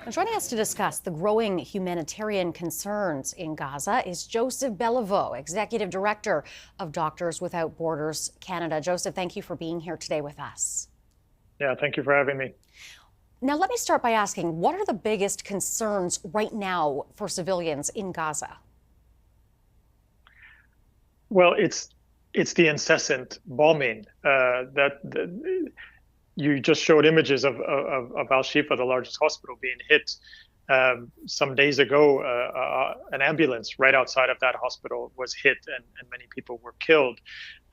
Now, joining us to discuss the growing humanitarian concerns in Gaza is Joseph Belliveau, Executive Director of Doctors Without Borders Canada. Joseph, thank you for being here today with us. Yeah, thank you for having me. Now, let me start by asking, what are the biggest concerns right now for civilians in Gaza? Well, it's the incessant bombing you just showed images of Al Shifa, the largest hospital, being hit some days ago. An ambulance right outside of that hospital was hit, and many people were killed.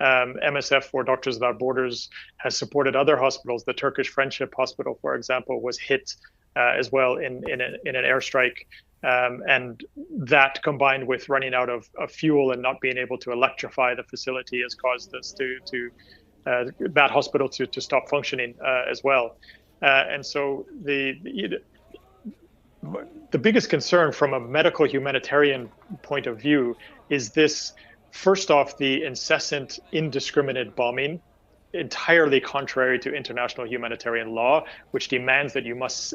MSF, or Doctors Without Borders, has supported other hospitals. The Turkish Friendship Hospital, for example, was hit as well in an airstrike. And that, combined with running out of fuel and not being able to electrify the facility, has caused us to that hospital to stop functioning as well. And so the biggest concern from a medical humanitarian point of view is this: first off, the incessant, indiscriminate bombing, entirely contrary to international humanitarian law, which demands that you must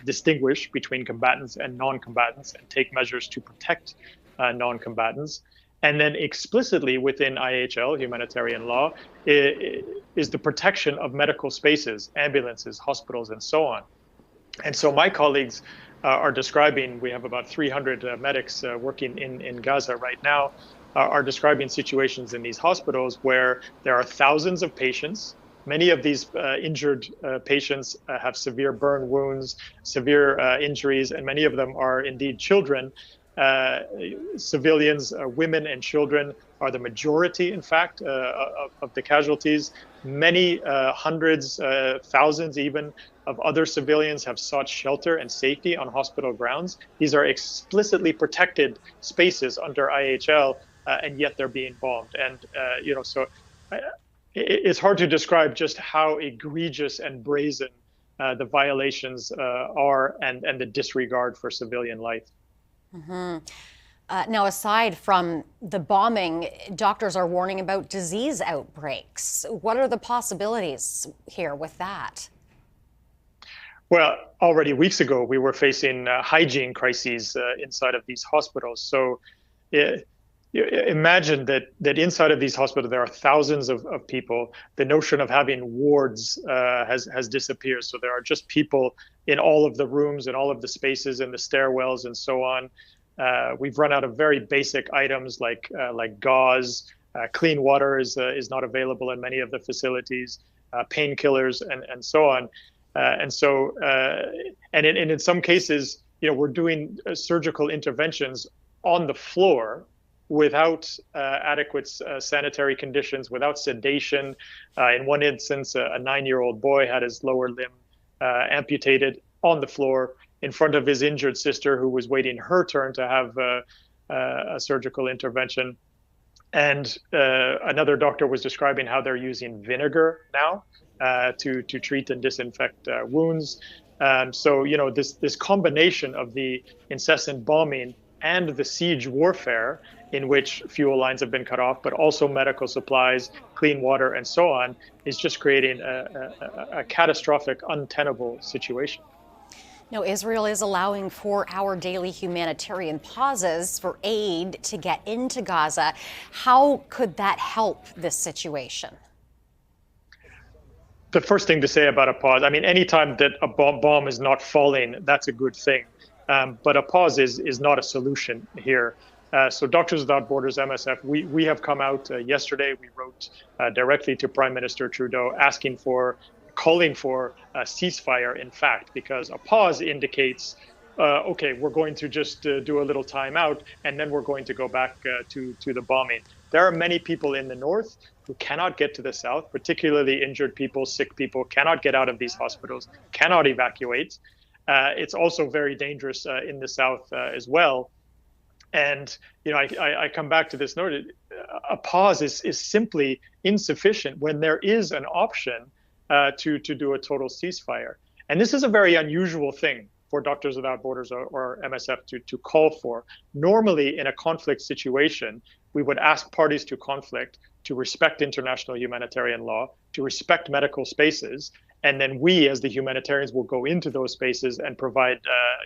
distinguish between combatants and non-combatants and take measures to protect non-combatants. And then explicitly within IHL, humanitarian law, is the protection of medical spaces, ambulances, hospitals, and so on. And so my colleagues are describing, we have about 300 medics working in Gaza right now, are describing situations in these hospitals where there are thousands of patients. Many of these injured patients have severe burn wounds, severe injuries, and many of them are indeed children. Civilians, women and children are the majority, in fact, of the casualties. Many hundreds, thousands even, of other civilians have sought shelter and safety on hospital grounds. These are explicitly protected spaces under IHL, and yet they're being bombed. And, it's hard to describe just how egregious and brazen the violations are, and the disregard for civilian life. Mm-hmm. Now, aside from the bombing, doctors are warning about disease outbreaks. What are the possibilities here with that? Well, already weeks ago, we were facing hygiene crises inside of these hospitals. So imagine that inside of these hospitals, there are thousands of people. The notion of having wards has disappeared. So there are just people in all of the rooms and all of the spaces and the stairwells and so on. We've run out of very basic items like gauze. Clean water is not available in many of the facilities, painkillers and so on. And in some cases, we're doing surgical interventions on the floor without adequate sanitary conditions, without sedation. In one instance, a 9-year-old boy had his lower limb amputated on the floor in front of his injured sister, who was waiting her turn to have a surgical intervention. And another doctor was describing how they're using vinegar now to treat and disinfect wounds. So, this combination of the incessant bombing and the siege warfare, in which fuel lines have been cut off, but also medical supplies, clean water, and so on, is just creating a catastrophic, untenable situation. Now, Israel is allowing 4-hour daily humanitarian pauses for aid to get into Gaza. How could that help this situation? The first thing to say about a pause, I mean, anytime that a bomb is not falling, that's a good thing. But a pause is not a solution here. So Doctors Without Borders, MSF, we have come out yesterday. We wrote directly to Prime Minister Trudeau calling for a ceasefire, in fact, because a pause indicates, okay, we're going to just do a little time out, and then we're going to go back to the bombing. There are many people in the north who cannot get to the south, particularly injured people, sick people, cannot get out of these hospitals, cannot evacuate. It's also very dangerous in the south as well. And, I come back to this note, a pause is simply insufficient when there is an option to do a total ceasefire. And this is a very unusual thing for Doctors Without Borders or MSF to call for. Normally, in a conflict situation, we would ask parties to conflict to respect international humanitarian law, to respect medical spaces, and then we as the humanitarians will go into those spaces and provide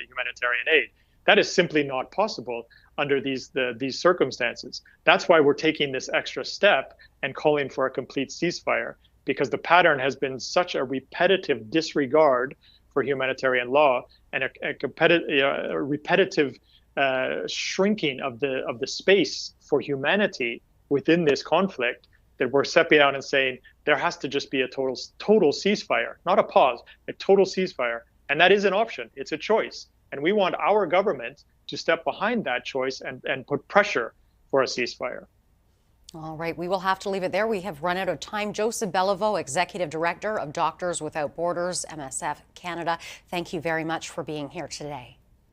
humanitarian aid. That is simply not possible under these circumstances. That's why we're taking this extra step and calling for a complete ceasefire, because the pattern has been such a repetitive disregard for humanitarian law and a repetitive shrinking of the space for humanity within this conflict, that we're stepping out and saying there has to just be a total ceasefire, not a pause, a total ceasefire. And that is an option. It's a choice. And we want our government to step behind that choice and put pressure for a ceasefire. All right, we will have to leave it there. We have run out of time. Joseph Belliveau, Executive Director of Doctors Without Borders, MSF Canada, thank you very much for being here today.